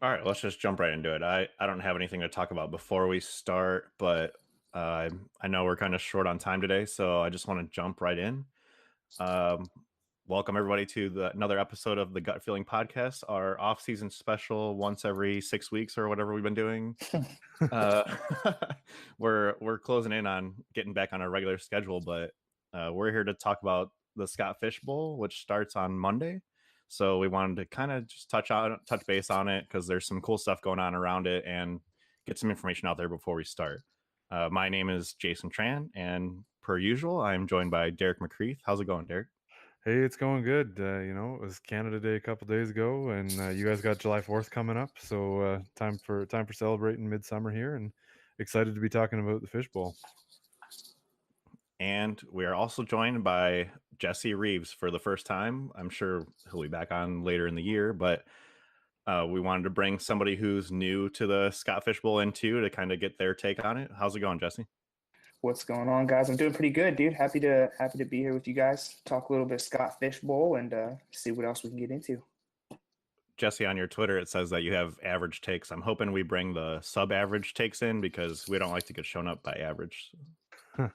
All right, let's just jump right into it. I don't have anything to talk about before we start, but I know we're kind of short on time today, so I just want to jump right in. Um, Welcome everybody to another episode of the Gut Feeling Podcast, our off-season special, once every 6 weeks or whatever we've been doing. Uh, we're closing in on getting back on our regular schedule, but we're here to talk about the Scott Fish Bowl, which starts on Monday. So we wanted to kind of just touch base on it because there's some cool stuff going on around it and get some information out there before we start. My name is Jason Tran, and per usual, I'm joined by Derek McCreath. How's it going, Derek? Hey, it's going good. It was Canada Day a couple days ago, and you guys got July 4th coming up. So time for celebrating midsummer here, and excited to be talking about the fishbowl. And we are also joined by Jesse Reeves for the first time. I'm sure he'll be back on later in the year, but we wanted to bring somebody who's new to the Scott Fish Bowl in too to kind of get their take on it. How's it going, Jesse? What's going on, guys? I'm doing pretty good, dude. Happy to be here with you guys. Talk a little bit Scott Fishbowl and see what else we can get into. Jesse, on your Twitter, it says that you have average takes. I'm hoping we bring the sub-average takes in because we don't like to get shown up by average.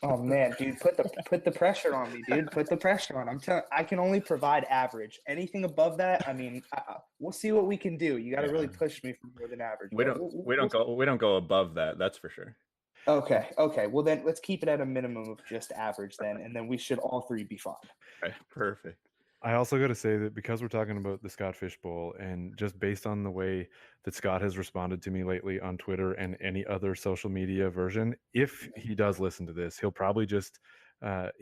Oh man, dude, put the pressure on me, dude. Put the pressure on. I can only provide average. Anything above that, I mean, we'll see what we can do. You got to really push me for more than average. We don't go above that. That's for sure. Okay. Well, then let's keep it at a minimum of just average then, and then we should all three be fine. Okay, perfect. I also got to say that because we're talking about the Scott Fish Bowl, and just based on the way that Scott has responded to me lately on Twitter and any other social media version, if he does listen to this, he'll probably just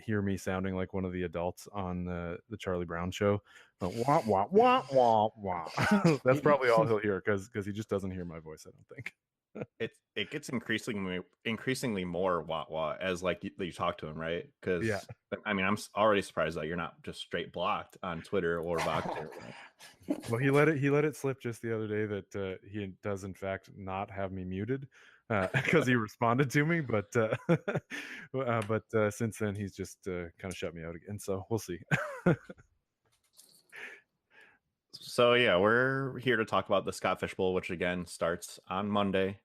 hear me sounding like one of the adults on the Charlie Brown show. Wah, wah, wah, wah, wah. That's probably all he'll hear because he just doesn't hear my voice, I don't think. It gets increasingly more wah wah as like you talk to him, right? Because Yeah. I mean, I'm already surprised that you're not just straight blocked on Twitter or Voxer. Well, he let it slip just the other day that he does in fact not have me muted because he responded to me, but since then he's just kind of shut me out again. So we'll see. So yeah, we're here to talk about the Scott Fish Bowl, which again starts on Monday.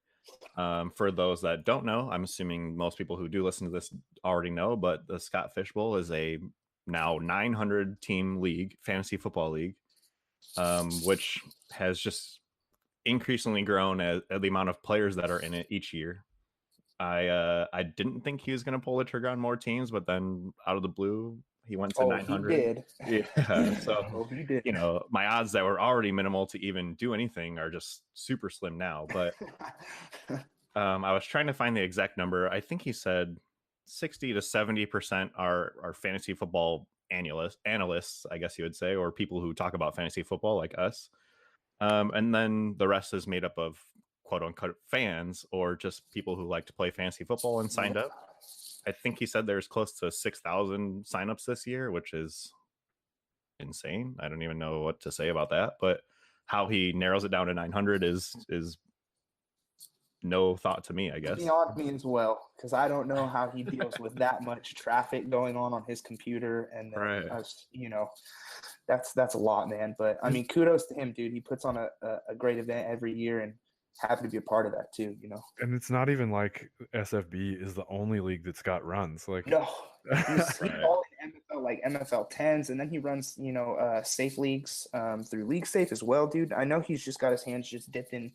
For those that don't know, I'm assuming most people who do listen to this already know, but the Scott Fish Bowl is a now 900 team league, fantasy football league, which has just increasingly grown as the amount of players that are in it each year. I didn't think he was going to pull the trigger on more teams, but then out of the blue, he went to 900. He did. Yeah. So, he did. my odds that were already minimal to even do anything are just super slim now. But I was trying to find the exact number. I think he said 60 to 70% are fantasy football analysts, I guess you would say, or people who talk about fantasy football like us. And then the rest is made up of quote unquote fans or just people who like to play fantasy football and signed up. I think he said there's close to 6,000 signups this year, which is insane. I don't even know what to say about that, but how he narrows it down to 900 is no thought to me, I guess. Beyond me as well, because I don't know how he deals with that much traffic going on his computer, and right. That's a lot, man. But I mean, kudos to him, dude. He puts on a great event every year, and happy to be a part of that too, And it's not even like SFB is the only league that Scott runs. Like no, he's all in MFL, like MFL 10s, and then he runs safe leagues through League Safe as well, dude. I know he's just got his hands just dipped in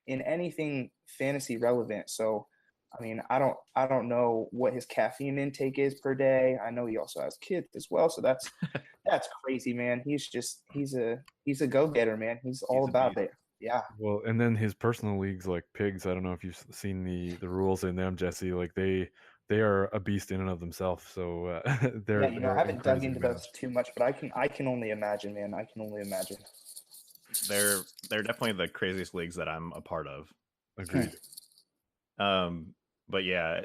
anything fantasy relevant. So I mean, I don't know what his caffeine intake is per day. I know he also has kids as well, so that's crazy, man. He's a go-getter, man. He's all about it. Yeah. Well, and then his personal leagues like pigs. I don't know if you've seen the rules in them, Jesse. Like they are a beast in and of themselves. So I haven't dug into those too much, but I can only imagine, man. I can only imagine. They're definitely the craziest leagues that I'm a part of. Agreed. But yeah,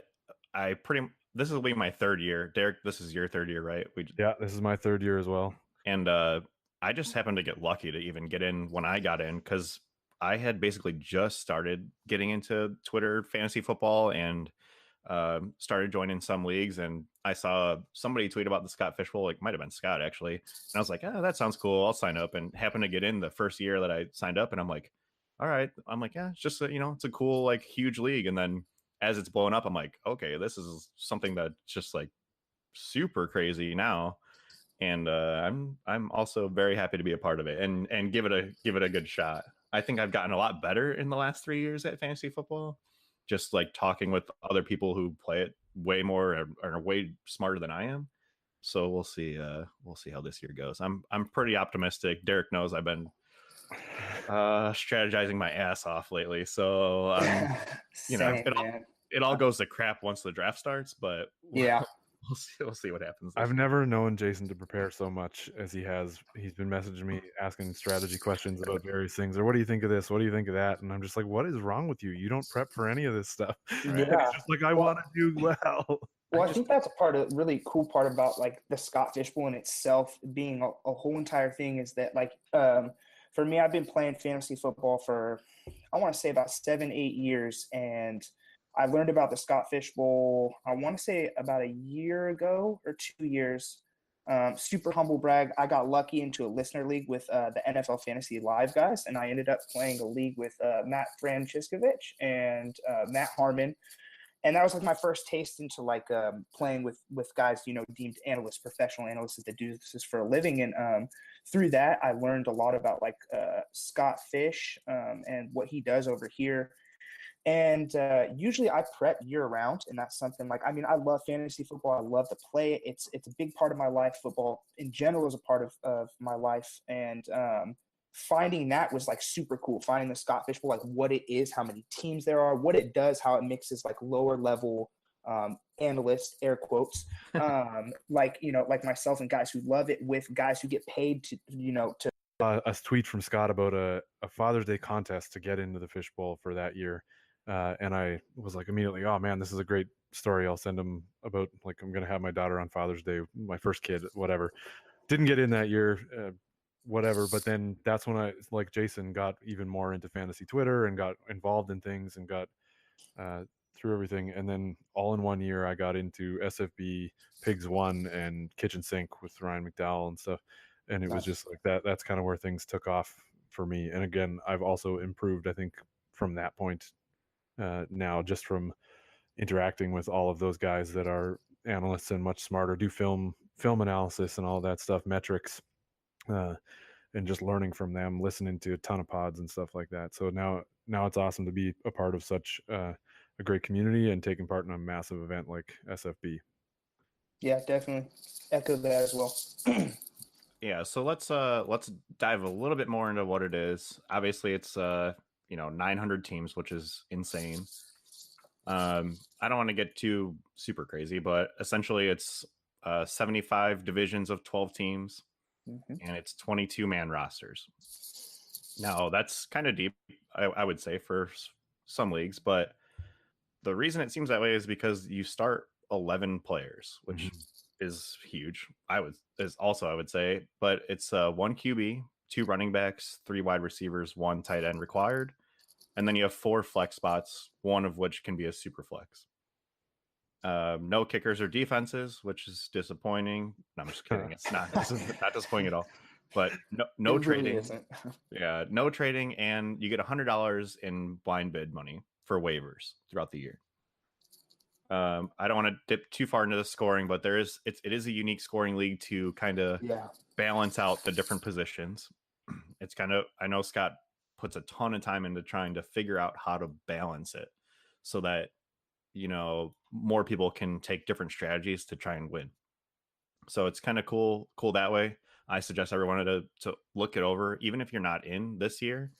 this will be my third year. Derek, this is your third year, right? Yeah, this is my third year as well. And I just happened to get lucky to even get in when I got in because I had basically just started getting into Twitter fantasy football and started joining some leagues. And I saw somebody tweet about the Scott Fish Bowl, like might have been Scott actually. And I was like, oh, that sounds cool. I'll sign up, and happened to get in the first year that I signed up. And I'm like, all right. I'm like, yeah, it's just it's a cool like huge league. And then as it's blowing up, I'm like, okay, this is something that's just like super crazy now. And I'm also very happy to be a part of it and give it a good shot. I think I've gotten a lot better in the last 3 years at fantasy football, just like talking with other people who play it way more or are way smarter than I am. So we'll see. We'll see how this year goes. I'm pretty optimistic. Derek knows I've been strategizing my ass off lately. So Same, man. it all goes to crap once the draft starts. But Yeah. we'll see what happens. I've never known Jason to prepare so much as he has. He's been messaging me asking strategy questions about various things, or what do you think of this? What do you think of that? And I'm just like, what is wrong with you? You don't prep for any of this stuff. Right. And he's just like, I want to do well. Well, I think that's a really cool part about like the Scott Fishbowl in itself being a whole entire thing is that like for me, I've been playing fantasy football for I want to say about 7-8 years, and I learned about the Scott Fishbowl I want to say about a year ago or 2 years. Super humble brag. I got lucky into a listener league with the NFL Fantasy Live guys, and I ended up playing a league with Matt Francescovich and Matt Harmon. And that was like my first taste into like playing with guys deemed analysts, professional analysts that do this for a living. And through that I learned a lot about like Scott Fish and what he does over here. And usually I prep year round, and that's something like, I mean, I love fantasy football. I love to play it. It's a big part of my life. Football in general is a part of my life. And finding that was like super cool. Finding the Scott Fish Bowl, like what it is, how many teams there are, what it does, how it mixes like lower level analysts, air quotes, like myself and guys who love it with guys who get paid to to. A tweet from Scott about a Father's Day contest to get into the fishbowl for that year. And I was like immediately, oh man, this is a great story. I'll send him about like, I'm going to have my daughter on Father's Day, my first kid, whatever. Didn't get in that year, whatever. But then that's when I, like Jason, got even more into fantasy Twitter and got involved in things and got through everything. And then all in 1 year, I got into SFB, Pigs One, and Kitchen Sink with Ryan McDowell and stuff. And it was just like that. That's kind of where things took off for me. And again, I've also improved, I think, from that point now, just from interacting with all of those guys that are analysts and much smarter, do film analysis and all that stuff, metrics, and just learning from them, listening to a ton of pods and stuff like that. So now it's awesome to be a part of such a great community and taking part in a massive event like SFB. Yeah, definitely echo that as well. Yeah, so let's dive a little bit more into what it is. Obviously, it's 900 teams, which is insane. I don't want to get too super crazy, but essentially it's 75 divisions of 12 teams, and it's 22-man rosters. Now that's kind of deep, I would say, for some leagues, but the reason it seems that way is because you start 11 players, which is huge. I would say, but it's 1 QB, 2 running backs, 3 wide receivers, 1 tight end required, and then you have 4 flex spots, one of which can be a super flex. No kickers or defenses, which is disappointing. No, I'm just kidding. It's not. This is not disappointing at all. But no trading. Really yeah, no trading, and you get $100 in blind bid money for waivers throughout the year. I don't want to dip too far into the scoring, but it is a unique scoring league to kind of balance out the different positions. It's kind of, I know Scott puts a ton of time into trying to figure out how to balance it so that more people can take different strategies to try and win. So it's kind of cool that way. I suggest everyone to look it over, even if you're not in this year,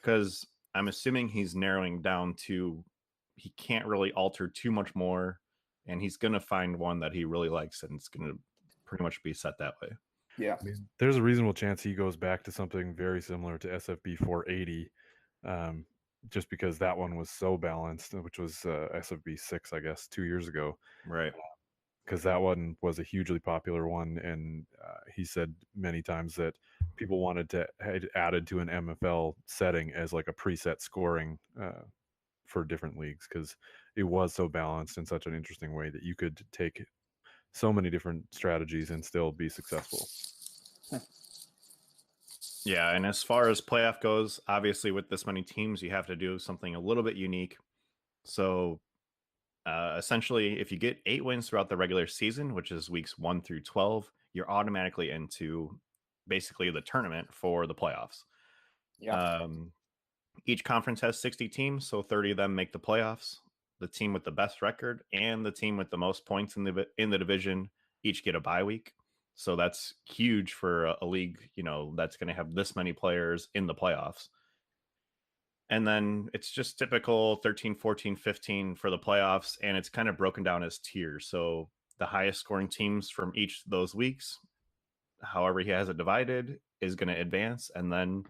because I'm assuming he's narrowing down to he can't really alter too much more, and he's going to find one that he really likes, and it's going to pretty much be set that way. Yeah. I mean, there's a reasonable chance he goes back to something very similar to SFB 480, just because that one was so balanced, which was SFB 6, I guess, 2 years ago. Right. Because that one was a hugely popular one, and he said many times that people wanted to had added to an MFL setting as like a preset scoring for different leagues, because it was so balanced in such an interesting way that you could take so many different strategies and still be successful. Yeah, and as far as playoff goes, obviously with this many teams, you have to do something a little bit unique. So essentially, if you get 8 wins throughout the regular season, which is weeks 1 through 12, you're automatically into basically the tournament for the playoffs. Yeah. Each conference has 60 teams, so 30 of them make the playoffs. The team with the best record and the team with the most points in the division each get a bye week. So that's huge for a league, that's going to have this many players in the playoffs. And then it's just typical 13, 14, 15 for the playoffs, and it's kind of broken down as tiers. So the highest scoring teams from each of those weeks, however he has it divided, is going to advance, and then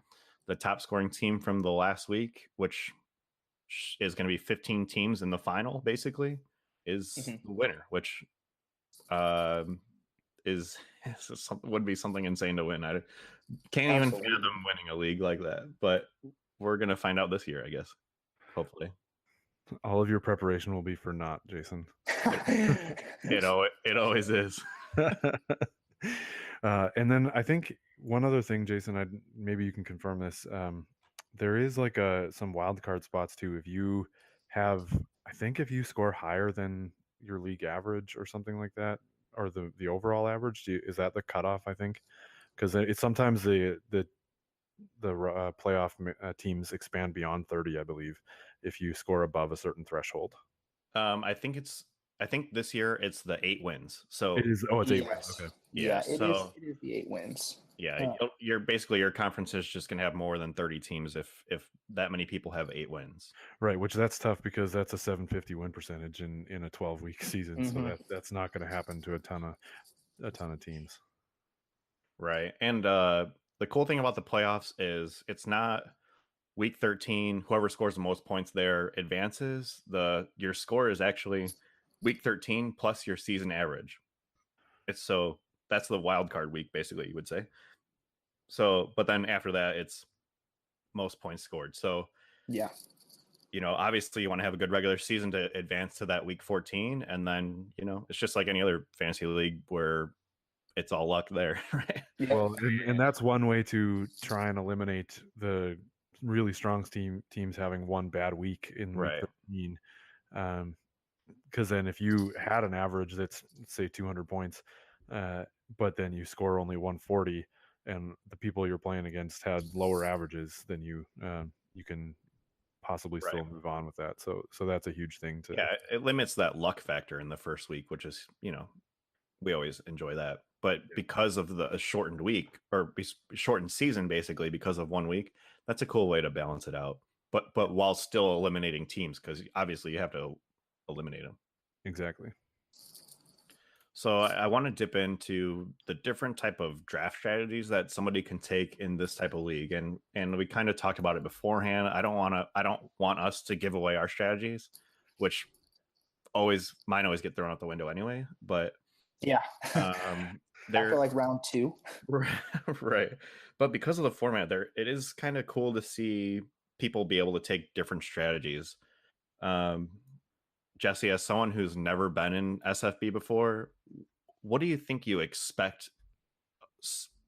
the top scoring team from the last week, which is going to be 15 teams in the final, basically, is the winner, which is would be something insane to win. I can't even fathom winning a league like that, but we're going to find out this year, I guess. Hopefully. All of your preparation will be for naught, Jason. It always is. And then I think one other thing, Jason, maybe you can confirm this. There is like some wild card spots too. If you score higher than your league average or something like that, or the overall average, is that the cutoff? I think because it's sometimes the playoff teams expand beyond 30, I believe, if you score above a certain threshold. I think this year it's the 8 wins. So it is. Oh, it's 8 wins. Okay. Yeah, it is the 8 wins. Yeah, your conference is just going to have more than 30 teams if that many people have 8 wins. Right, which that's tough because that's a 750 win percentage in a 12-week season. So that's not going to happen to a ton of teams. Right. And the cool thing about the playoffs is it's not week 13, whoever scores the most points there advances. Your score is actually week 13 plus your season average. That's the wild card week, basically, you would say. So, but then after that, it's most points scored. So, yeah, obviously you want to have a good regular season to advance to that week 14. And then, it's just like any other fantasy league where it's all luck there, right? Yeah. Well, and that's one way to try and eliminate the really strong teams having one bad week in week 13. Because then if you had an average that's, let's say, 200 points, but then you score only 140, and the people you're playing against had lower averages than you can possibly still move on with that. So that's a huge thing to. Yeah, it limits that luck factor in the first week, which is, we always enjoy that. But because of the shortened week or shortened season, basically because of 1 week, that's a cool way to balance it out. But while still eliminating teams, because obviously you have to eliminate them. Exactly. So I want to dip into the different type of draft strategies that somebody can take in this type of league, and we kind of talked about it beforehand. I don't want us to give away our strategies, which mine always get thrown out the window anyway. But yeah, they're after like round 2, right? But because of the format, it is kind of cool to see people be able to take different strategies. Jesse, as someone who's never been in SFB before, what do you think you expect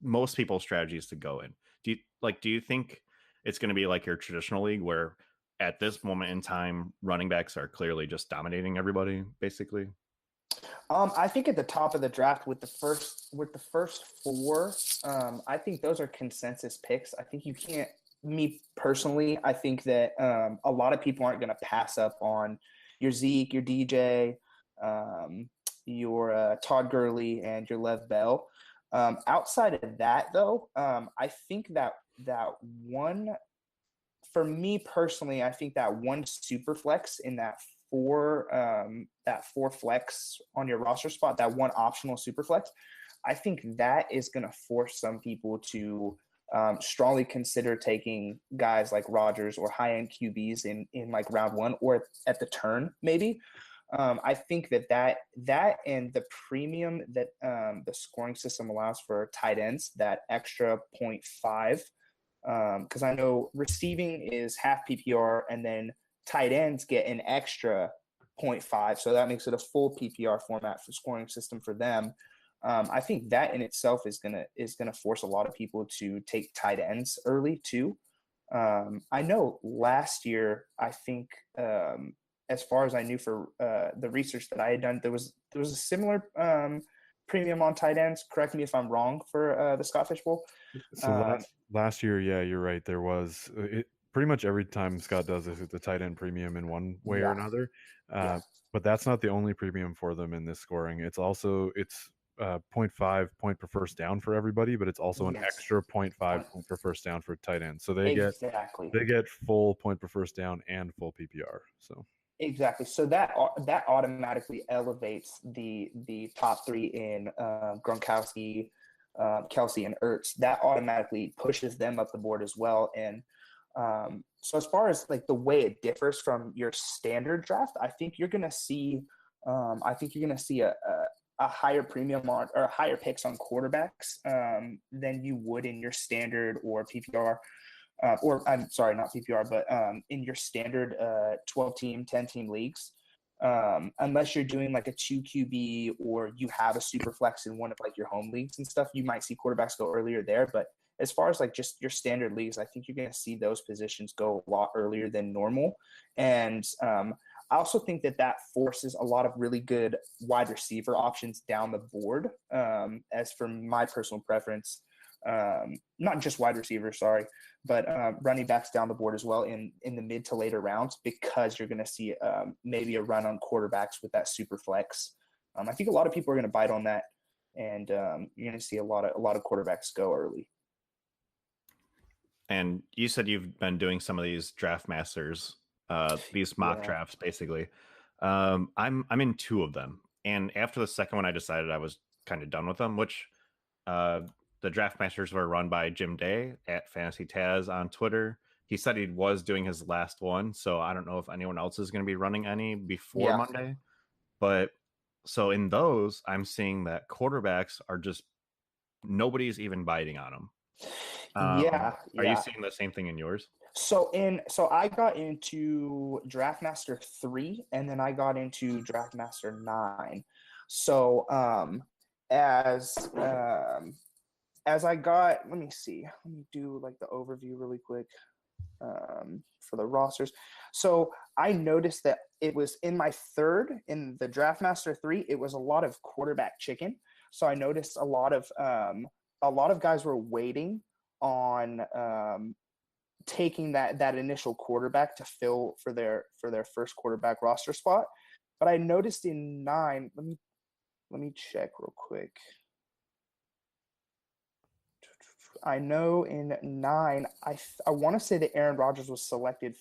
most people's strategies to go in? Do you think it's going to be like your traditional league where at this moment in time, running backs are clearly just dominating everybody, basically? I think at the top of the draft with the first 4, I think those are consensus picks. I think you can't. Me personally, I think that a lot of people aren't going to pass up on your Zeke, your DJ, your Todd Gurley, and your Lev Bell. Outside of that, though, I think that one, for me personally, I think that one super flex in that 4 flex on your roster spot, that one optional super flex, I think that is going to force some people to strongly consider taking guys like Rodgers or high-end QBs in like round 1 or at the turn, maybe. I think that and the premium that the scoring system allows for tight ends, that extra 0.5, because I know receiving is half PPR and then tight ends get an extra 0.5. So that makes it a full PPR format for scoring system for them. I think that in itself is gonna force a lot of people to take tight ends early too. I know last year, I think as far as I knew for the research that I had done, there was a similar premium on tight ends. Correct me if I'm wrong for the Scott Fish Bowl. So last year, yeah, you're right. There was pretty much every time Scott does this, it's a tight end premium in one way or another. But that's not the only premium for them in this scoring. It's 0.5 point per first down for everybody, but it's also an extra 0.5 point per first down for tight end. So they get full point per first down and full PPR. So exactly. So that automatically elevates the top three in Gronkowski, Kelsey, and Ertz. That automatically pushes them up the board as well. And so as far as like the way it differs from your standard draft, I think you're gonna see a higher premium on or higher picks on quarterbacks than you would in your standard or PPR. Or I'm sorry, not PPR, but in your standard 12-team, 10-team leagues, unless you're doing like a 2 QB or you have a super flex in one of like your home leagues and stuff, you might see quarterbacks go earlier there. But as far as like just your standard leagues, I think you're going to see those positions go a lot earlier than normal. And I also think that forces a lot of really good wide receiver options down the board. As for my personal preference, not just wide receivers, sorry, but running backs down the board as well in the mid to later rounds, because you're going to see maybe a run on quarterbacks with that super flex. I think a lot of people are going to bite on that, and you're going to see a lot of quarterbacks go early. And you said you've been doing some of these draft masters, these mock drafts, basically. I'm in 2 of them, and after the second one, I decided I was kind of done with them. Which the draft masters were run by Jim Day at Fantasy Taz on Twitter. He said he was doing his last one, so I don't know if anyone else is going to be running any before Monday. But so in those, I'm seeing that quarterbacks are just nobody's even biting on them. Are you seeing the same thing in yours? So I got into Draft Master 3 and then I got into Draft Master 9. So as I got, let me do like the overview really quick for the rosters. So I noticed that it was in my third, in the Draft Master 3, it was a lot of quarterback chicken. So I noticed a lot of guys were waiting on taking that initial quarterback to fill for their first quarterback roster spot. But I noticed in 9, let me check real quick. I know in 9, I want to say that Aaron Rodgers was selected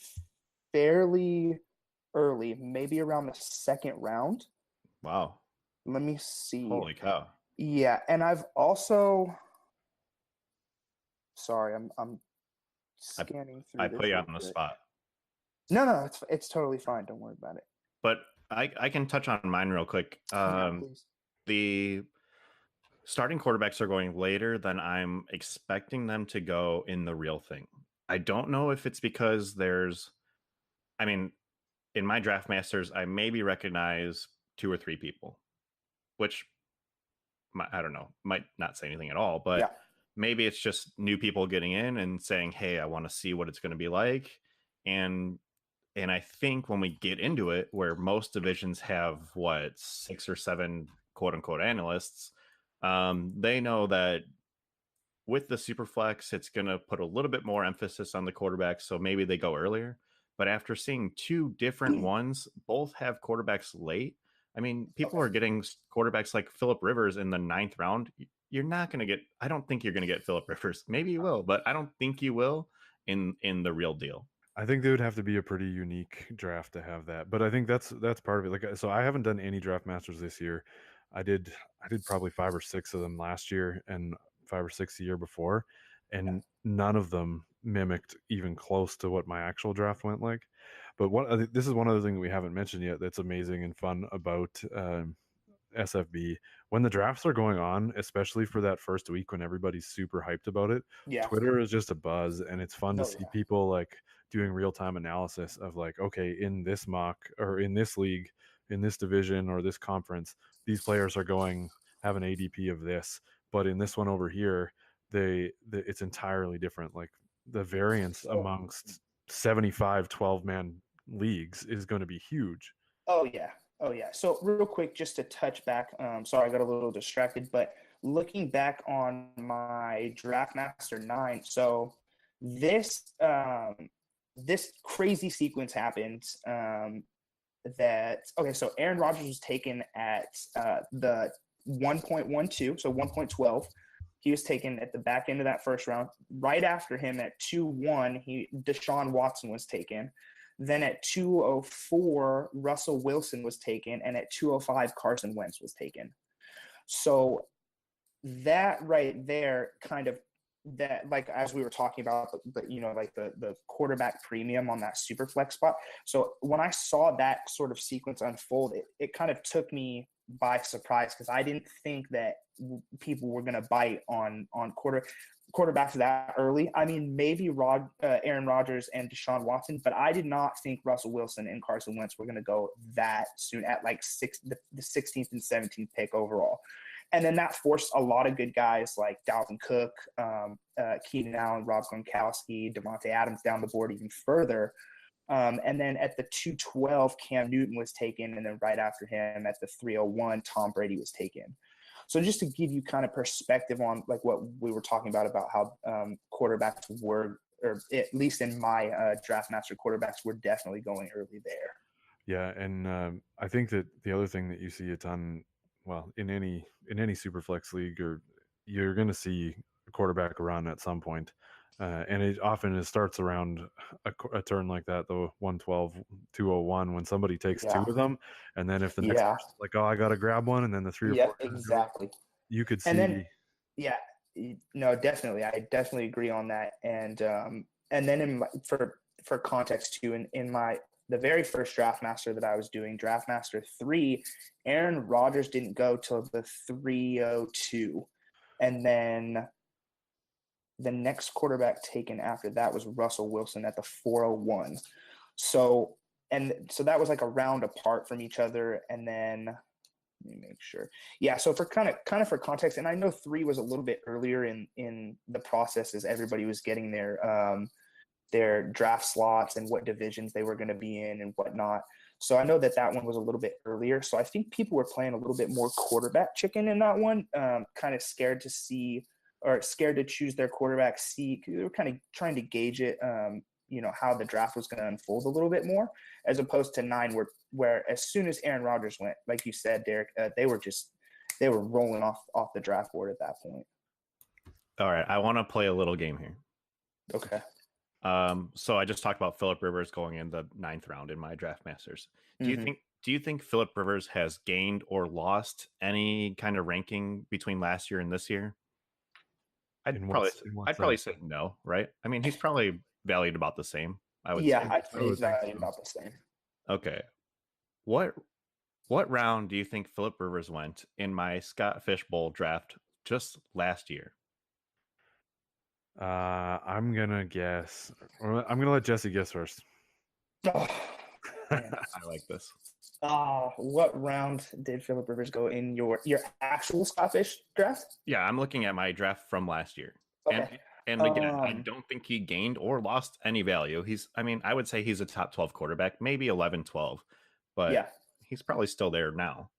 fairly early, maybe around the second round. Wow. Let me see. Holy cow. Yeah, and I've also, sorry, I'm scanning through. I put you on the spot. No, it's totally fine. Don't worry about it. But I can touch on mine real quick. Please. The starting quarterbacks are going later than I'm expecting them to go in the real thing. I don't know if it's because in my draft masters, I maybe recognize 2 or 3 people, which I don't know, might not say anything at all, but maybe it's just new people getting in and saying, hey, I want to see what it's going to be like. And I think when we get into it, where most divisions have 6 or 7 quote unquote analysts, they know that with the Superflex, it's going to put a little bit more emphasis on the quarterback. So maybe they go earlier. But after seeing 2 different ones, both have quarterbacks late. I mean, people are getting quarterbacks like Phillip Rivers in the 9th round. You're not going to get, I don't think you're going to get Phillip Rivers. Maybe you will, but I don't think you will in the real deal. I think they would have to be a pretty unique draft to have that. But I think that's part of it. Like, so I haven't done any draft masters this year. I did probably 5 or 6 of them last year and 5 or 6 the year before, and none of them mimicked even close to what my actual draft went like. But this is one other thing we haven't mentioned yet that's amazing and fun about SFB. When the drafts are going on, especially for that first week when everybody's super hyped about it, Twitter is just a buzz, and it's fun to see people like doing real-time analysis of like, okay, in this mock or in this league, in this division or this conference, these players are going have an ADP of this, but in this one over here, it's entirely different. Like the variance amongst 75 12-man leagues is going to be huge. Oh yeah. Oh yeah. So real quick, just to touch back, sorry, I got a little distracted, but looking back on my Draft Master 9, so this this crazy sequence happened. So Aaron Rodgers was taken at the 1.12, so 1.12. He was taken at the back end of that first round. Right after him at 2-1, Deshaun Watson was taken. Then at 204, Russell Wilson was taken, and at 205, Carson Wentz was taken. So that right there kind of that, like as we were talking about, but you know, like the quarterback premium on that super flex spot. So when I saw that sort of sequence unfold, it kind of took me by surprise, because I didn't think that people were going to bite on quarterbacks that early. I mean, maybe Aaron Rodgers and Deshaun Watson, but I did not think Russell Wilson and Carson Wentz were going to go that soon at like the 16th and 17th pick overall. And then that forced a lot of good guys like Dalvin Cook, Keenan Allen, Rob Gronkowski, Devontae Adams down the board even further. And then at the 212, Cam Newton was taken. And then right after him at the 301, Tom Brady was taken. So just to give you kind of perspective on like what we were talking about how quarterbacks were, or at least in my Draft Master, quarterbacks were definitely going early there. Yeah, and I think that the other thing that you see a ton, well, in any Superflex league, or you're going to see a quarterback around at some point. And it starts around a turn like that, though, 112, 201, when somebody takes two of them. And then if the next person's like, oh, I got to grab one, and then the three or four. Exactly. You could see. And then, no, definitely. I definitely agree on that. And then for context too, in the very first Draft Master that I was doing, Draft Master 3, Aaron Rodgers didn't go till the 302. And then the next quarterback taken after that was Russell Wilson at the 401. So that was like a round apart from each other. And then let me make sure. Yeah. So for kind of for context, and I know 3 was a little bit earlier in the process as everybody was getting their draft slots and what divisions they were going to be in and whatnot. So I know that one was a little bit earlier. So I think people were playing a little bit more quarterback chicken in that one, kind of scared to choose their quarterback. They were kind of trying to gauge it, how the draft was going to unfold a little bit more, as opposed to 9, where as soon as Aaron Rodgers went, like you said, Derek, they were rolling off the draft board at that point. All right, I want to play a little game here. Okay. So I just talked about Phillip Rivers going in the 9th round in my Draft Masters. Do you think Phillip Rivers has gained or lost any kind of ranking between last year and this year? I'd probably say no, right? I mean, he's probably valued about the same, I would say. I'd say he's valued about the same. Okay. What round do you think Phillip Rivers went in my Scott Fishbowl draft just last year? I'm gonna guess. Or I'm gonna let Jesse guess first. Oh, I like this. What round did Phillip Rivers go in your actual Scott Fish draft? Yeah, I'm looking at my draft from last year. Okay. And again, I don't think he gained or lost any value. I would say he's a top 12 quarterback, maybe 11, 12, but he's probably still there now.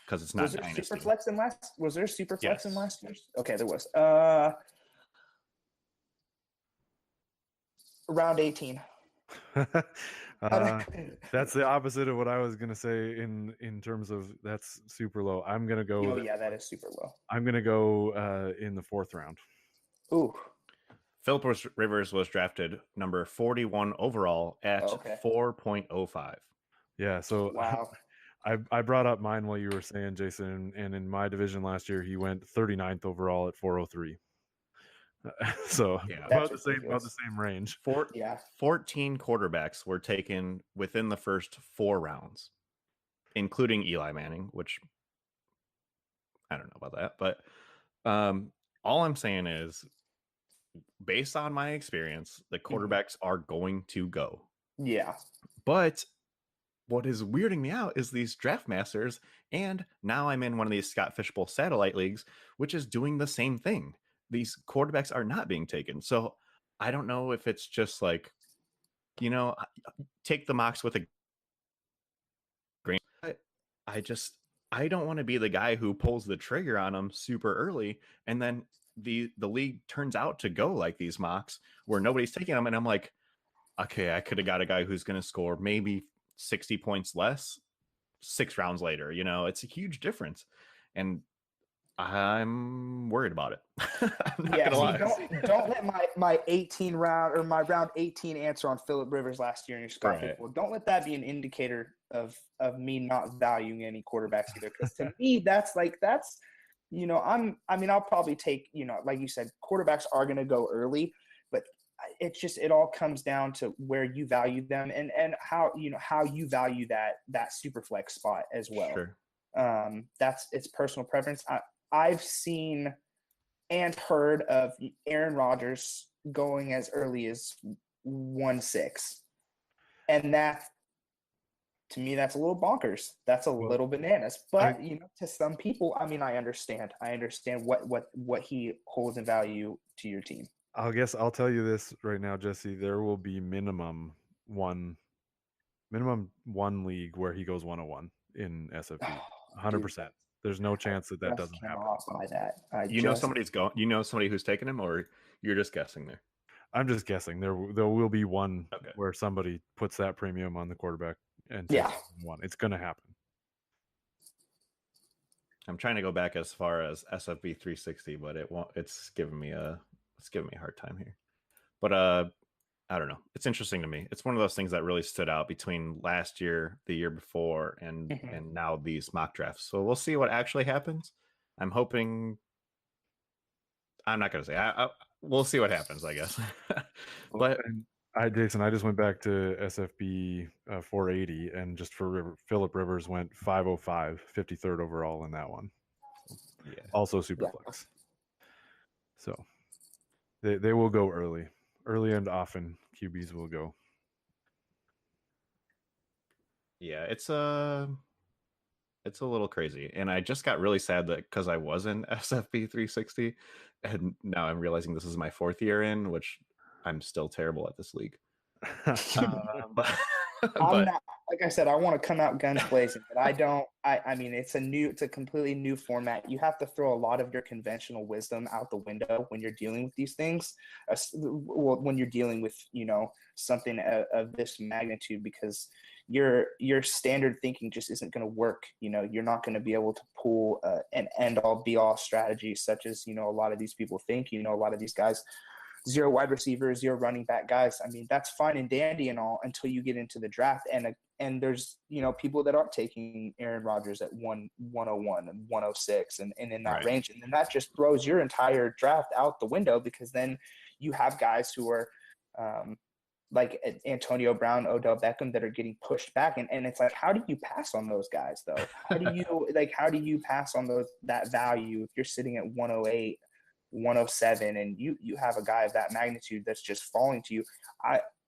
Because it's not was there dynasty. Was there super flex in last year's? Okay, there was. Round 18. That's the opposite of what I was gonna say in terms of that's super low. I'm gonna go. Oh yeah, that is super low. I'm gonna go in the 4th round. Ooh. Phillip Rivers was drafted number 41 overall at 4.05. Yeah, so wow. I brought up mine while you were saying, Jason, and in my division last year he went 39th overall at 403. So about the same range. 14 quarterbacks were taken within the first 4 rounds, including Eli Manning, which I don't know about that, but all I'm saying is, based on my experience, the quarterbacks are going to go. Yeah. But what is weirding me out is these draft masters, and now I'm in one of these Scott Fishbowl satellite leagues, which is doing the same thing. These quarterbacks are not being taken. So I don't know if it's just like, take the mocks with a grain. I just I don't want to be the guy who pulls the trigger on them super early, and then the league turns out to go like these mocks where nobody's taking them, and I'm like, okay, I could have got a guy who's going to score maybe 60 points less 6 rounds later. It's a huge difference, and I'm worried about it. I'm not Yeah, gonna see, lie. don't let my 18 round or my round 18 answer on Phillip Rivers last year in your Scott Right. Fishbowl. Don't let that be an indicator of me not valuing any quarterbacks either. Because to me, that's I'll probably take, like you said, quarterbacks are gonna go early, but it all comes down to where you value them and how you value that super flex spot as well. Sure. It's personal preference. I've seen and heard of Aaron Rodgers going as early as 1-6. And that, to me, that's a little bonkers. That's a little bananas. But, to some people, I understand. I understand what he holds in value to your team. I'll tell you this right now, Jesse. There will be minimum one league where he goes 101 in SFB. 100%. There's no chance that doesn't happen. Buy that. Somebody who's taken him, or you're just guessing there? I'm just guessing. There will be one where somebody puts that premium on the quarterback and takes one. It's going to happen. I'm trying to go back as far as SFB 360, but it won't. It's giving me a hard time here. But I don't know. It's interesting to me. It's one of those things that really stood out between last year, the year before, and now these mock drafts. So we'll see what actually happens. I'm hoping. I'm not going to say. We'll see what happens, I guess. But Jason, I just went back to SFB 480, and just for Phillip Rivers went 505, 53rd overall in that one. Yeah. Also super flex. So they will go early and often. QBs will go. Yeah, it's a little crazy, and I just got really sad that because I was in SFB 360, and now I'm realizing this is my 4th year in, which I'm still terrible at this league. But I'm not, like I said, I want to come out guns blazing, but I don't. It's a completely new format. You have to throw a lot of your conventional wisdom out the window when you're dealing with these things. When you're dealing with something of this magnitude, because your standard thinking just isn't going to work. You're not going to be able to pull an end all be all strategy such as a lot of these people think. A lot of these guys. 0 wide receivers, 0 running back guys. That's fine and dandy and all until you get into the draft. And there's, people that aren't taking Aaron Rodgers at 101 and 106 and in that range. And then that just throws your entire draft out the window, because then you have guys who are like Antonio Brown, Odell Beckham that are getting pushed back. And it's like, how do you pass on those guys though? How do you pass on that value if you're sitting at 108? 107 and you have a guy of that magnitude that's just falling to you.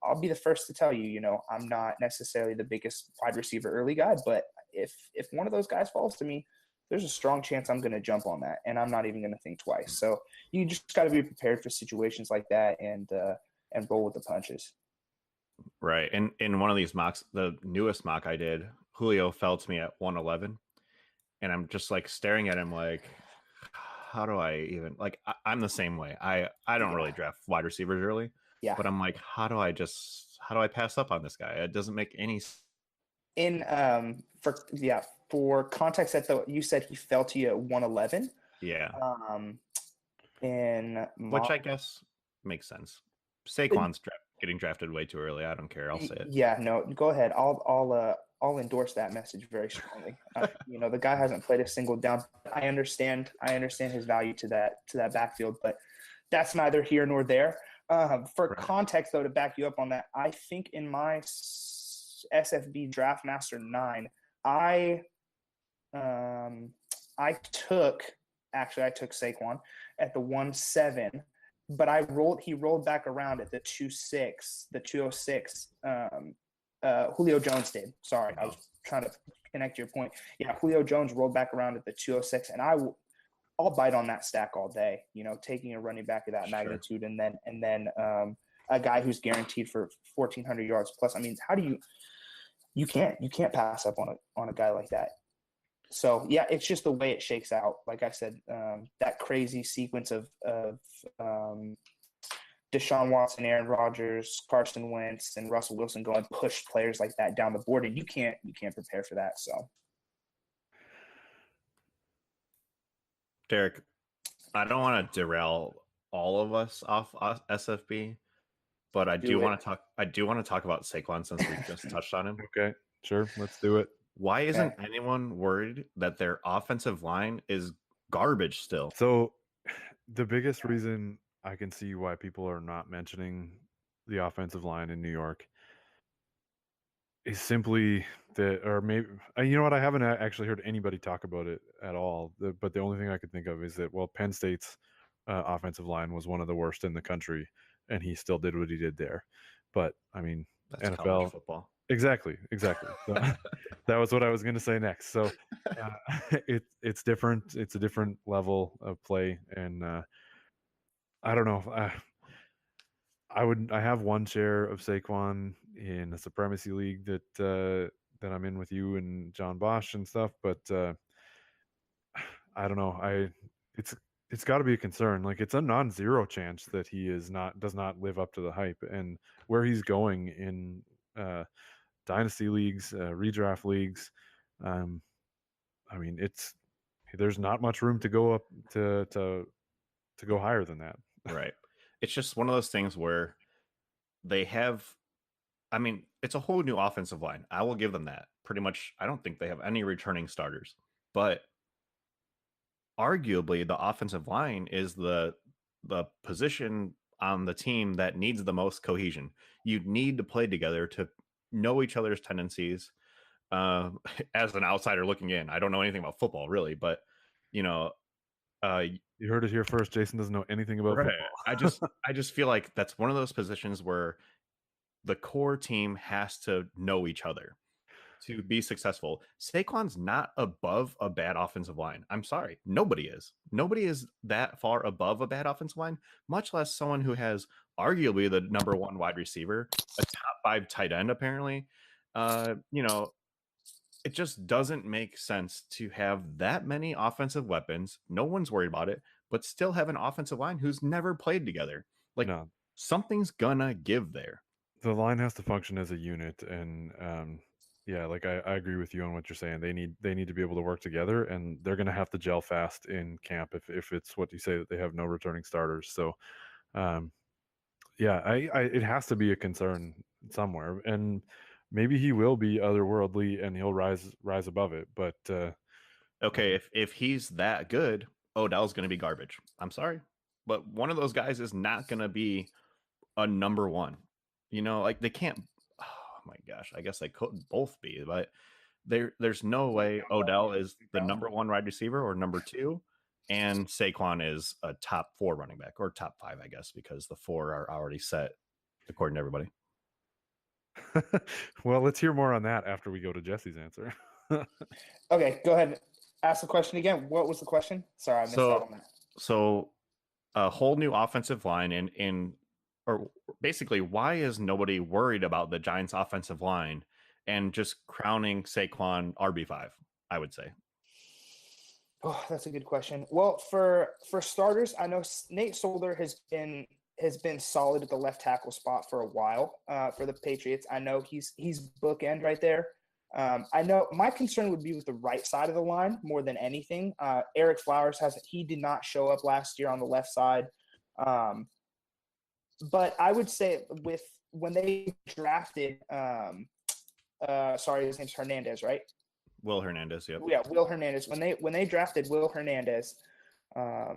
I'll be the first to tell you, I'm not necessarily the biggest wide receiver early guy, but if one of those guys falls to me, there's a strong chance I'm going to jump on that, and I'm not even going to think twice. So you just got to be prepared for situations like that and roll with the punches. Right. And in one of these mocks, the newest mock I did, Julio fell to me at 111, and I'm just like staring at him like, how do I even I'm the same way. I don't really draft wide receivers early. Yeah. But I'm like, how do I pass up on this guy? It doesn't make any sense. For context, you said he fell to you at 111. Yeah. Which I guess makes sense. Saquon's getting drafted way too early. I don't care. I'll say it. Yeah, no, go ahead. I'll endorse that message very strongly. The guy hasn't played a single down. I understand his value to that backfield, but that's neither here nor there. For context, though, to back you up on that, I think in my SFB Draft Master 9, I took Saquon at the 1-7, but he rolled back around at the 2-6, the 206 Julio Jones did. Sorry, I Oh. was trying to connect to your point. Yeah, Julio Jones rolled back around at the 206, and I'll bite on that stack all day. Taking a running back of that magnitude, and then a guy who's guaranteed for 1,400 yards plus. I mean, how do you can't pass up on a guy like that. So yeah, it's just the way it shakes out. Like I said, that crazy sequence of Deshaun Watson, Aaron Rodgers, Carson Wentz, and Russell Wilson go and push players like that down the board, and you can't prepare for that. So, Derek, I don't want to derail all of us off SFB, but I do want to talk. I do want to talk about Saquon since we just touched on him. Okay, sure, let's do it. Why isn't anyone worried that their offensive line is garbage still? So, the biggest reason I can see why people are not mentioning the offensive line in New York is simply that, or maybe, you know what, I haven't actually heard anybody talk about it at all. But the only thing I could think of is that, well, Penn State's offensive line was one of the worst in the country, and he still did what he did there. But I mean, That's NFL college football. Exactly. So, that was what I was going to say next. So it's different. It's a different level of play, and I don't know. I have one share of Saquon in a supremacy league that I'm in with you and John Bosch and stuff, but I don't know. It's got to be a concern. Like, it's a non-zero chance that he does not live up to the hype, and where he's going in dynasty leagues, redraft leagues. I mean, there's not much room to go up to go higher than that. Right. It's just one of those things where they have, I mean, it's a whole new offensive line. I will give them that. Pretty much, I don't think they have any returning starters, but arguably the offensive line is the position on the team that needs the most cohesion. You need to play together to know each other's tendencies. As an outsider looking in, I don't know anything about football really, but you heard it here first. Jason doesn't know anything about football. I just feel like that's one of those positions where the core team has to know each other to be successful. Saquon's not above a bad offensive line. I'm sorry. Nobody is. Nobody is that far above a bad offensive line, much less someone who has arguably the number one wide receiver, a top 5 tight end, apparently. It just doesn't make sense to have that many offensive weapons. No one's worried about it, but still have an offensive line who's never played together. Like, no. Something's gonna give there. The line has to function as a unit, and yeah, like I agree with you on what you're saying. They need to be able to work together, and they're going to have to gel fast in camp if it's what you say, that they have no returning starters. So, yeah, it has to be a concern somewhere, and maybe he will be otherworldly and he'll rise above it. But okay, if he's that good, Odell's going to be garbage. I'm sorry, but one of those guys is not going to be a number one. Like, they can't. Oh my gosh, I guess they could both be, but there's no way Odell is the number one wide receiver or number 2, and Saquon is a top 4 running back, or top 5, I guess, because the 4 are already set according to everybody. Well, let's hear more on that after we go to Jesse's answer. Okay, go ahead. Ask the question again. What was the question? Sorry, I missed out on that. So a whole new offensive line or basically, why is nobody worried about the Giants offensive line and just crowning Saquon RB5, I would say? Oh, that's a good question. Well, for starters, I know Nate Solder has been solid at the left tackle spot for a while for the Patriots. I know he's bookend right there. I know my concern would be with the right side of the line more than anything. Eric Flowers he did not show up last year on the left side. But I would say when they drafted, sorry, his name's Hernandez, right? Will Hernandez, yep. Yeah, Will Hernandez. When they drafted Will Hernandez, I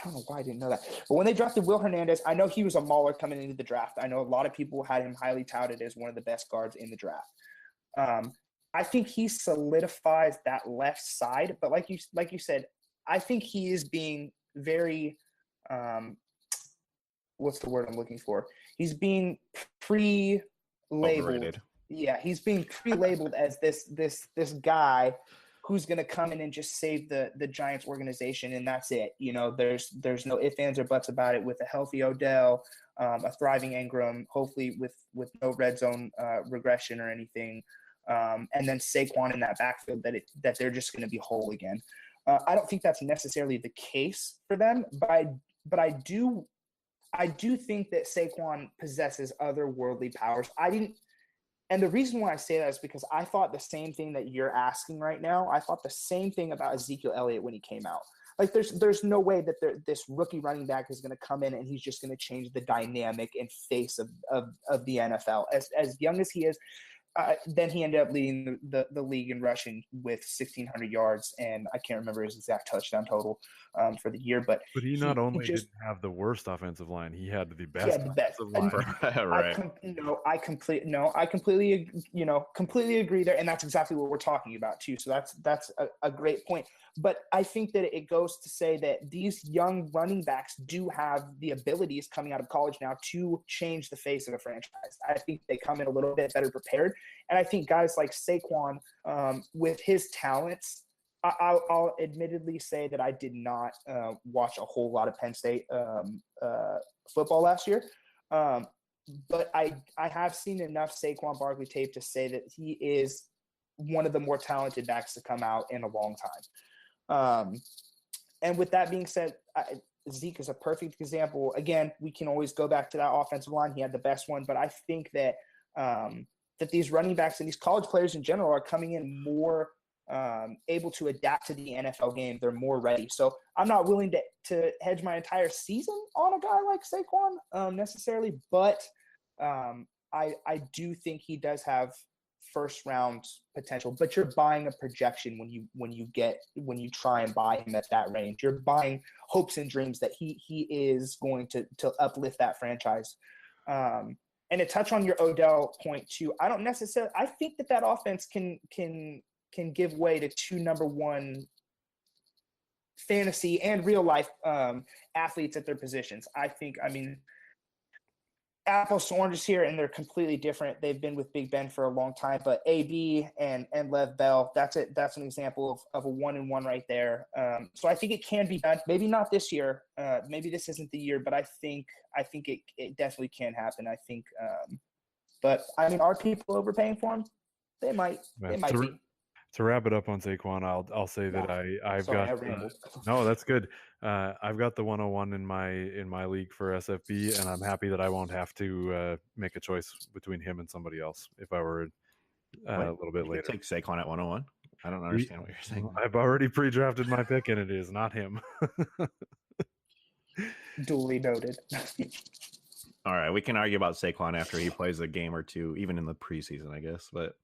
don't know why I didn't know that. But when they drafted Will Hernandez, I know he was a mauler coming into the draft. I know a lot of people had him highly touted as one of the best guards in the draft. I think he solidifies that left side. But like you said, I think he is being very what's the word I'm looking for? He's being pre-labeled. Overrated. Yeah, he's being pre-labeled as this guy who's going to come in and just save the Giants organization, and that's it. You know, there's no ifs, ands, or buts about it. With a healthy Odell, a thriving Ingram, hopefully with no red zone regression or anything, and then Saquon in that backfield, that they're just going to be whole again. I don't think that's necessarily the case for them, but I do think that Saquon possesses otherworldly powers. And the reason why I say that is because I thought the same thing that you're asking right now. I thought the same thing about Ezekiel Elliott when he came out. Like, there's no way that this rookie running back is going to come in and he's just going to change the dynamic and face of the NFL. As young as he is, then he ended up leading the league in rushing with 1,600 yards, and I can't remember his exact touchdown total for the year. But he not only didn't have the worst offensive line, he had the best. He had the best. Right. I completely agree there, and that's exactly what we're talking about too. So that's a great point. But I think that it goes to say that these young running backs do have the abilities coming out of college now to change the face of a franchise. I think they come in a little bit better prepared. And I think guys like Saquon, with his talents, I'll admittedly say that I did not watch a whole lot of Penn State football last year. But I have seen enough Saquon Barkley tape to say that he is one of the more talented backs to come out in a long time. And with that being said, Zeke is a perfect example. Again, we can always go back to that offensive line. He had the best one, but I think that that these running backs and these college players in general are coming in more able to adapt to the NFL game. They're more ready. So I'm not willing to hedge my entire season on a guy like Saquon necessarily, but I do think he does have first round potential. But you're buying a projection when you try and buy him at that range. You're buying hopes and dreams that he is going to uplift that franchise. And to touch on your Odell point too, I don't necessarily. I think that offense can give way to two number one fantasy and real life athletes at their positions. I mean, apples to oranges here, and they're completely different. They've been with Big Ben for a long time, but AB and Lev Bell, that's it. That's an example of a 1-and-1 right there. So I think it can be done. Maybe not this year. Maybe this isn't the year, but I think it definitely can happen. I think, but I mean, are people overpaying for him? They might be. To wrap it up on Saquon, I'll say that I've got no, that's good. I've got the 101 in my league for SFB, and I'm happy that I won't have to make a choice between him and somebody else if I were a little bit later. Take Saquon at 101. I don't understand what you're saying. I've already pre-drafted my pick, and it is not him. Duly noted. All right, we can argue about Saquon after he plays a game or two, even in the preseason, I guess. But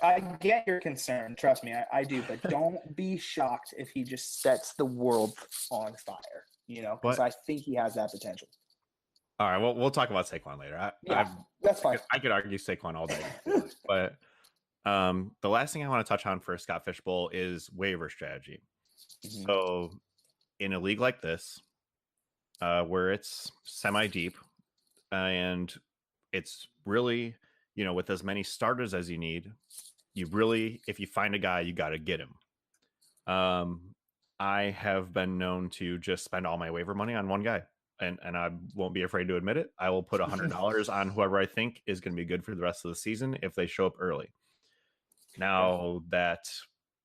I get your concern. Trust me, I do. But don't be shocked if he just sets the world on fire. You know, because I think he has that potential. All right, well, we'll talk about Saquon later. That's fine. I could argue Saquon all day, but the last thing I want to touch on for Scott Fishbowl is waiver strategy. Mm-hmm. So, in a league like this, where it's semi-deep, and it's really, you know, with as many starters as you need, if you find a guy, you got to get him. I have been known to just spend all my waiver money on one guy, and I won't be afraid to admit it. I will put $100 on whoever I think is going to be good for the rest of the season if they show up early. Now that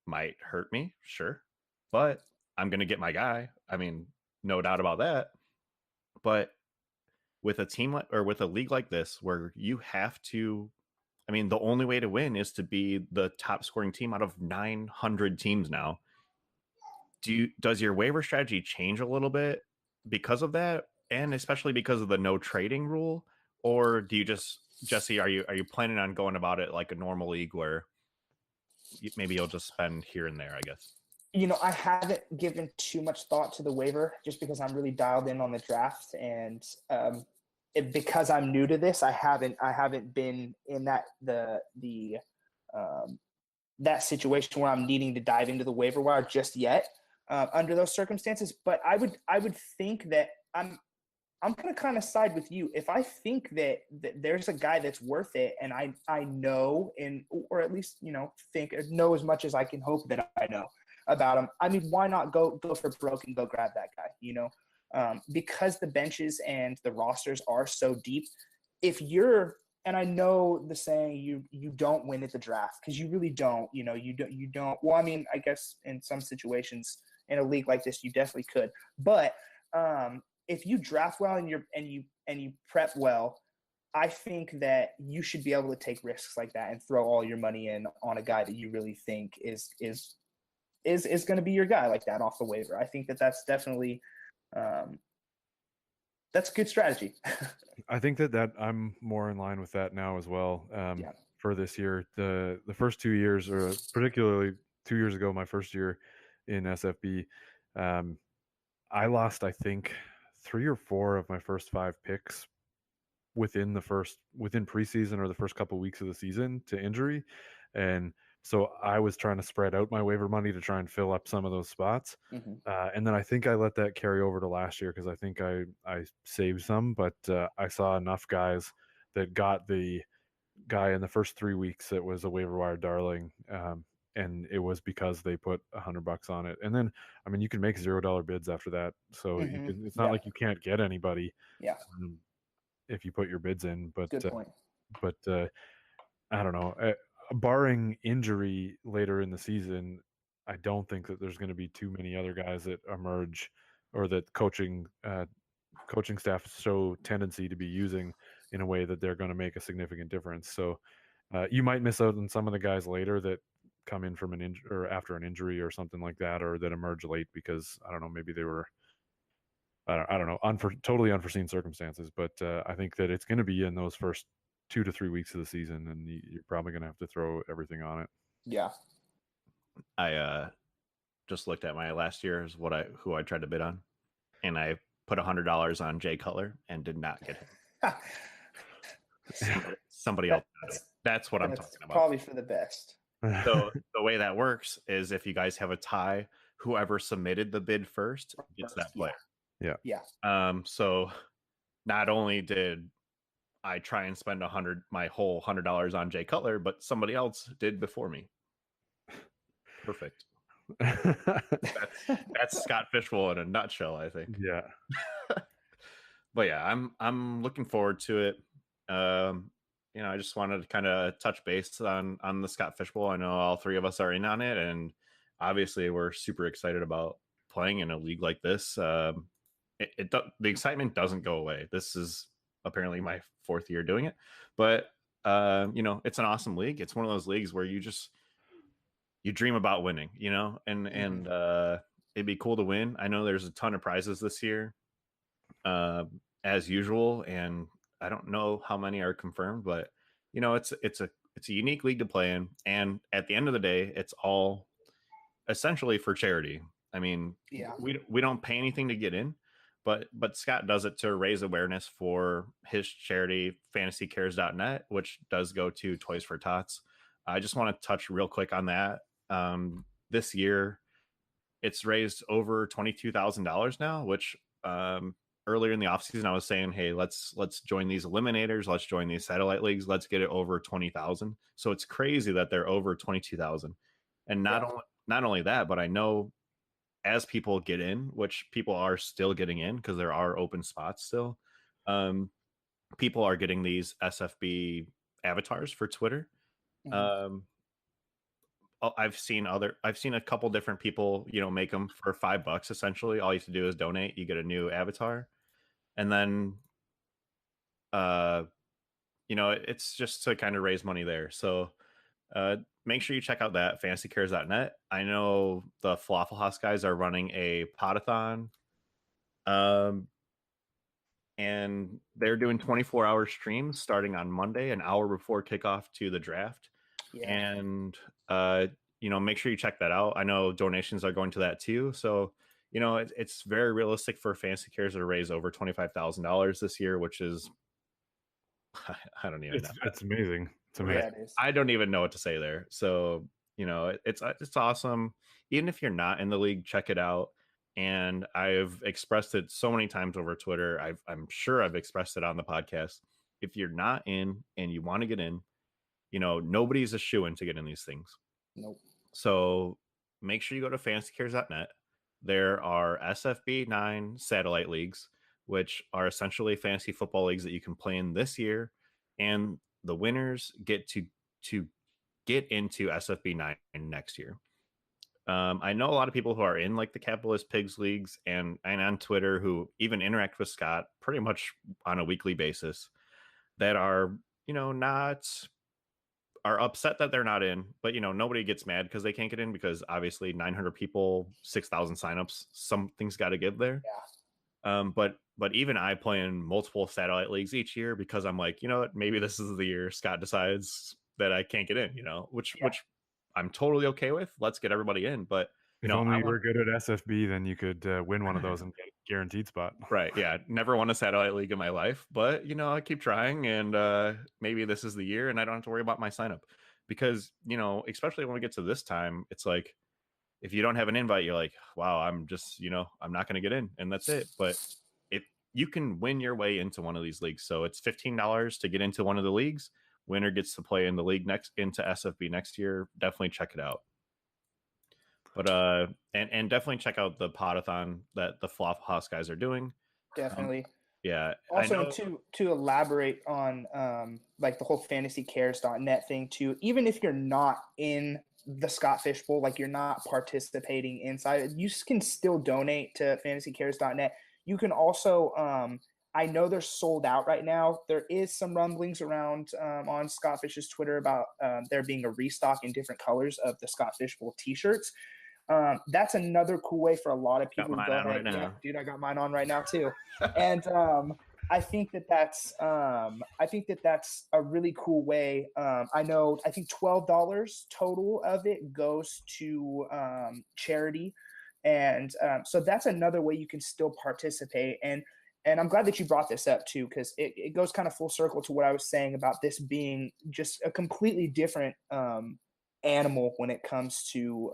might hurt me, sure, but I'm going to get my guy. I mean, no doubt about that. But with a team or with a league like this, where you have to, I mean, the only way to win is to be the top scoring team out of 900 teams now. Does your waiver strategy change a little bit because of that, and especially because of the no trading rule, or do you just, Jesse, are you planning on going about it like a normal league where maybe you'll just spend here and there, I guess? You know, I haven't given too much thought to the waiver just because I'm really dialed in on the draft, and because I'm new to this, I haven't been in that that situation where I'm needing to dive into the waiver wire just yet under those circumstances. But I would think that I'm gonna kind of side with you. If I think that there's a guy that's worth it, and I know, or at least know as much as I can hope that I know about him. I mean, why not go for broke and go grab that guy? Because the benches and the rosters are so deep. If you're, and I know the saying, you don't win at the draft, because you really don't. You don't. Well, I mean, I guess in some situations in a league like this, you definitely could, but if you draft well and you prep well, I think that you should be able to take risks like that and throw all your money in on a guy that you really think is going to be your guy like that off the waiver. I think that that's definitely that's a good strategy. I think that I'm more in line with that now as well. For this year, the first 2 years, or particularly 2 years ago, my first year in SFB, I lost, I think, 3 or 4 of my first 5 picks within preseason or the first couple of weeks of the season to injury. And so I was trying to spread out my waiver money to try and fill up some of those spots. Mm-hmm. And then I think I let that carry over to last year, because I think I saved some, but I saw enough guys that got the guy in the first 3 weeks that was a waiver wire darling. And it was because they put $100 on it. And then, I mean, you can make $0 bids after that. So it's not like you can't get anybody. Yeah. If you put your bids in, but good point. But I don't know. Barring injury later in the season, I don't think that there's going to be too many other guys that emerge, or that coaching staff show tendency to be using in a way that they're going to make a significant difference. So you might miss out on some of the guys later that come in from an injury or after an injury or something like that, or that emerge late because, I don't know, maybe they were, I don't know, totally unforeseen circumstances. But I think that it's going to be in those first 2 to 3 weeks of the season, and you're probably going to have to throw everything on it. Yeah. I just looked at my last year's who I tried to bid on, and I put $100 on Jay Cutler and did not get him. Somebody else. That's what I'm talking about. Probably for the best. So the way that works is, if you guys have a tie, whoever submitted the bid first gets that player. Yeah. So not only did I try and spend my whole $100 on Jay Cutler, but somebody else did before me. Perfect. That's Scott Fishbowl in a nutshell, I think. Yeah. But yeah, I'm looking forward to it. I just wanted to kind of touch base on the Scott Fishbowl. I know all 3 of us are in on it, and obviously we're super excited about playing in a league like this. The excitement doesn't go away. This is apparently my 4th year doing it, but it's an awesome league. It's one of those leagues where you dream about winning, and it'd be cool to win. I know there's a ton of prizes this year, as usual, and I don't know how many are confirmed, but it's a unique league to play in, and at the end of the day, it's all essentially for charity. I mean, we don't pay anything to get in, but Scott does it to raise awareness for his charity, fantasycares.net, which does go to Toys for Tots. I just want to touch real quick on that. This year, it's raised over $22,000 now, which earlier in the offseason, I was saying, hey, let's join these eliminators, let's join these satellite leagues, let's get it over 20,000. So it's crazy that they're over 22,000. And not only that, but I know as people get in, which people are still getting in because there are open spots still, people are getting these SFB avatars for Twitter. I've seen a couple different people, make them for $5 essentially. All you have to do is donate, you get a new avatar. And then it's just to kind of raise money there. So make sure you check out that fantasycares.net. I know the Falafel House guys are running a podathon, and they're doing 24-hour streams starting on Monday, an hour before kickoff to the draft. And make sure you check that out. I know donations are going to that too, so it's very realistic for Fantasy Cares to raise over $25,000 this year, which is I don't even know. It's amazing. It's amazing. Yeah, it is. I don't even know what to say there. So it's awesome. Even if you're not in the league, check it out. and I've expressed it so many times over Twitter. I'm sure I've expressed it on the podcast. If you're not in and you want to get in, nobody's a shoo-in to get in these things. Nope. So make sure you go to fantasycares.net. There are SFB9 satellite leagues, which are essentially fantasy football leagues that you can play in this year, and the winners get to get into SFB9 next year. I know a lot of people who are in like the Capitalist Pigs leagues and on Twitter who even interact with Scott pretty much on a weekly basis that are, not are upset that they're not in, but nobody gets mad because they can't get in, because obviously 900 people, 6,000 signups, something's got to give there. Yeah. But even I play in multiple satellite leagues each year because I'm like, you know what, maybe this is the year Scott decides that I can't get in, which I'm totally okay with. Let's get everybody in. But if only you were good at SFB, then you could win one of those and get a guaranteed spot. Right. Yeah. Never won a satellite league in my life, but I keep trying, and maybe this is the year and I don't have to worry about my sign up, because, especially when we get to this time, it's like, if you don't have an invite, you're like, wow, I'm just, I'm not going to get in, and that's it. But if you can win your way into one of these leagues, so it's $15 to get into one of the leagues. Winner gets to play in the league into SFB next year. Definitely check it out. But and definitely check out the podathon that the Flophouse guys are doing. Definitely. Yeah. Also, to elaborate on like the whole fantasycares.net thing too, even if you're not in the Scott Fish Bowl, like you're not participating inside, you can still donate to fantasycares.net. You can also, I know they're sold out right now. There is some rumblings around on Scott Fish's Twitter about there being a restock in different colors of the Scott Fish Bowl t-shirts. That's another cool way for a lot of people to go ahead. Right now. Yeah, dude, I got mine on right now too. And I think that's a really cool way. I think $12 total of it goes to charity, and so that's another way you can still participate. And I'm glad that you brought this up too, because it goes kind of full circle to what I was saying about this being just a completely different animal when it comes to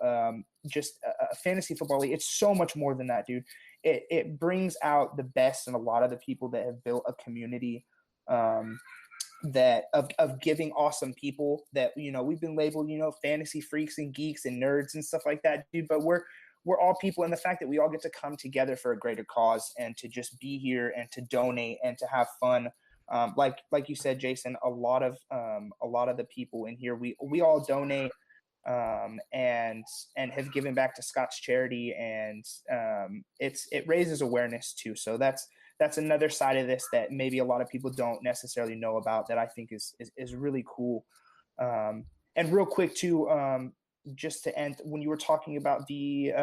just a fantasy football league. It's so much more than that, dude. It brings out the best in a lot of the people that have built a community that of giving awesome people that, we've been labeled, fantasy freaks and geeks and nerds and stuff like that, dude. But we're all people, and the fact that we all get to come together for a greater cause and to just be here and to donate and to have fun. Like you said, Jason, a lot of the people in here, we all donate and have given back to Scott's charity, and it raises awareness too. So that's another side of this that maybe a lot of people don't necessarily know about, that I think is really cool. And real quick too, just to end, when you were talking about the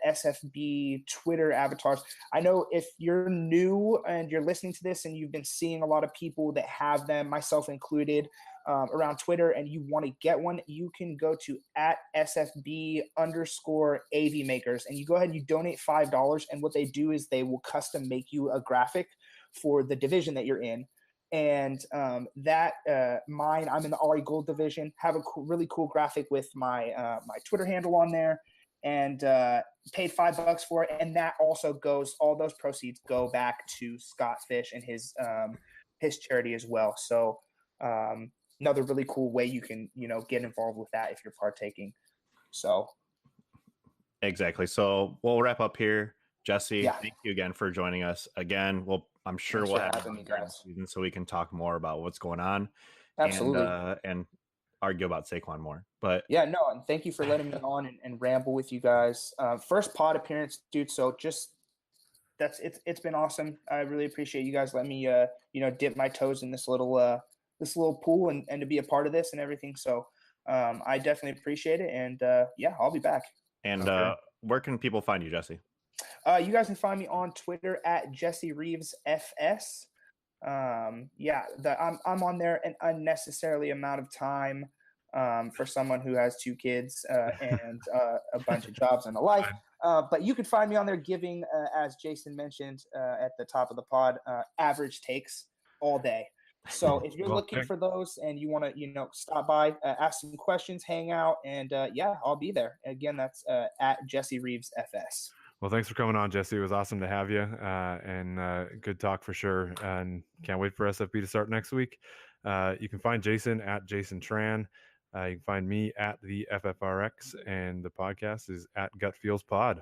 SFB Twitter avatars, I know if you're new and you're listening to this and you've been seeing a lot of people that have them, myself included, around Twitter, and you want to get one, you can go to @SFB_AV makers, and you go ahead and you donate $5. And what they do is they will custom make you a graphic for the division that you're in. And mine, I'm in the RE Gold division, have a really cool graphic with my my Twitter handle on there, and paid $5 for it. And that also goes, all those proceeds go back to Scott Fish and his charity as well. So another really cool way you can, get involved with that if you're partaking. So exactly. So we'll wrap up here. Jesse, Yeah. Thank you again for joining us again. I'm sure Thanks we'll for have having me, guys. season so we can talk more about what's going on. Absolutely. And argue about Saquon more. But yeah, no, and thank you for letting me on and ramble with you guys. First pod appearance, dude. So just it's been awesome. I really appreciate you guys letting me dip my toes in this little pool and to be a part of this and everything. So I definitely appreciate it, and yeah, I'll be back. And where can people find you, Jesse? You guys can find me on Twitter at Jesse Reeves FS. I'm on there an unnecessarily amount of time for someone who has 2 kids and a bunch of jobs and a life. But you can find me on there giving, as Jason mentioned at the top of the pod, average takes all day. So if you're looking for those and you want to, stop by, ask some questions, hang out, and yeah, I'll be there. Again, that's at Jesse Reeves FS. Well, thanks for coming on, Jesse. It was awesome to have you, and good talk for sure. And can't wait for SFB to start next week. You can find Jason at Jason Tran. You can find me at the FFRX, and the podcast is at Gut Feels Pod.